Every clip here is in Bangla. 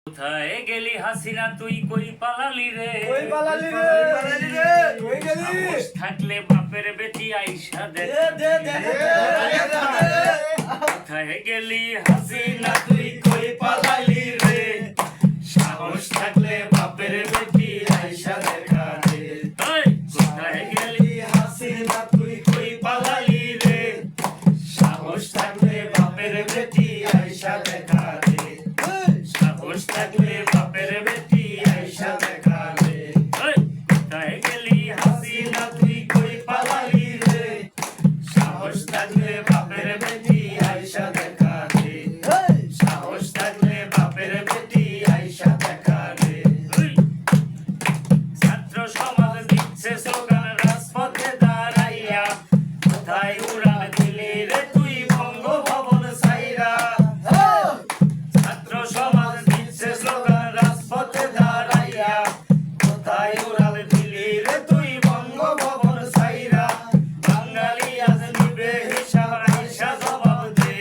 কোথায় গেলি হাসিনা তুই কই পালালি রে সাহস থাকলে বাপের বেটি আইসা দেখ কোথায় গেলি হাসিনা তুই কই পালালি রে সাহস থাকলে বাপের বেটি আইসা দেখা দে কোথায় গেলি হাসিনা তুই কই পালালি রে সাহস থাকলে বাপের বেটি আইসা দেখা দে সাহস থাকলে বাপের বেটি আইসা দেখা দে কোথায় গেলি হাসিনা তুই কই পালালি রে সাহস থাকলে বাপের বেটি আইসা দেখা দে সাহস থাকলে বাপের বেটি আইসা দেখা দে ছাত্র সমাজ দিচ্ছে স্লোগান রাজপথে দাঁড়াইয়া কোথায় উড়াল দিলি রে তুই বঙ্গভবন সাইরা ছাত্র সমাজ দিচ্ছে স্লোগান রাজপথে দাঁড়াইয়া কোথায় উড়াল দিলি রে তুই বঙ্গভবন সাইরা বাঙালি আজ নিবে হিসাব আইসা জবাব দে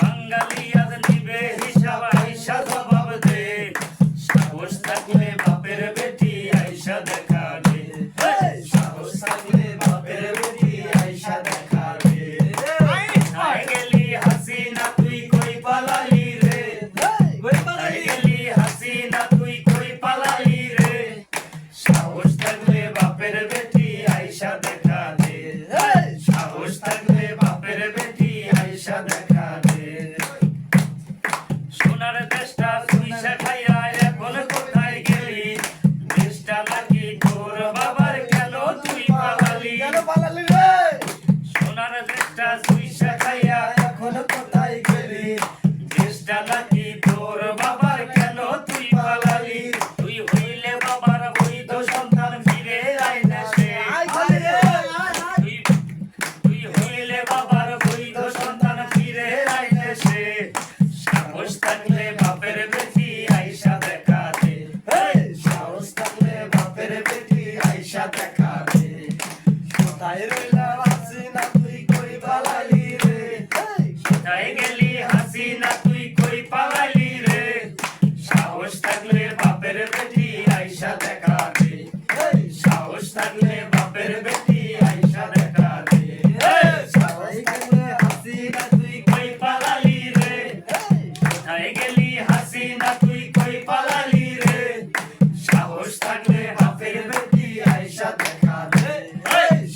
বাঙালি আজ নিবে হিসাব আইসা জবাব দে সাহস থাকলে বাপের বেটি আইসা দেখা দে সাহস থাকলে বাপের বেটি আইসা দেখা দে কোথায় গেলি হাসিনা তুই কই পালালি রে কোথায় গেলি হাসিনা তুই কই পালালি রে সাহস থাকলে বাপের বেটি আইসা দেখা দে সাহস থাকলে বাপের বেটি আইসা দেখা দে সোনার দেশটা তুই শেখাইয়া এখন কোথায় গেলি দেশটা নাকি তোর বাবার কেন তুই পালালি সোনার দেশটা তুই শেখাইয়া এখন কোথায় গেলি দেশটা নাকি তোর বাবার কেন তুই পালালি তুই হইলে বাবার বৈধ সন্তান ফিরে আয় দেশে তুই হইলে বাবার বৈধ সন্তান ফিরে আয় দেশে সাহস থাকলে বাপের বেটি আইসা দেখা দে সাহস থাকলে বাপের বেটি আইসা দেখা দে কোথায় রইলা হাসিনা তুই কই পালালি রে কোথায় গেলি হাসিনা তুই কই পালালি রে সাহস থাকলে বাপের বেটি আইসা দেখা দে সাহস থাকলে বাপের বেটি আইসা দেখা দে সাহস থাকলে হাসিনা তুই কই পালালি রে কোথায় গেলি হাসিনা তুই কই পালালি রে সাহস থাকলে বাপের বেটি আইসা দেখা দে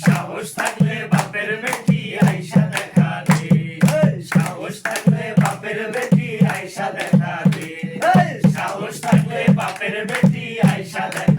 সাহস থাকলে বাপের বেটি আইসা দেখা দে সাহস থাকলে বাপের বেটি আইসা দেখা দে সাহস থাকলে বাপের বেটি আইসা দেখা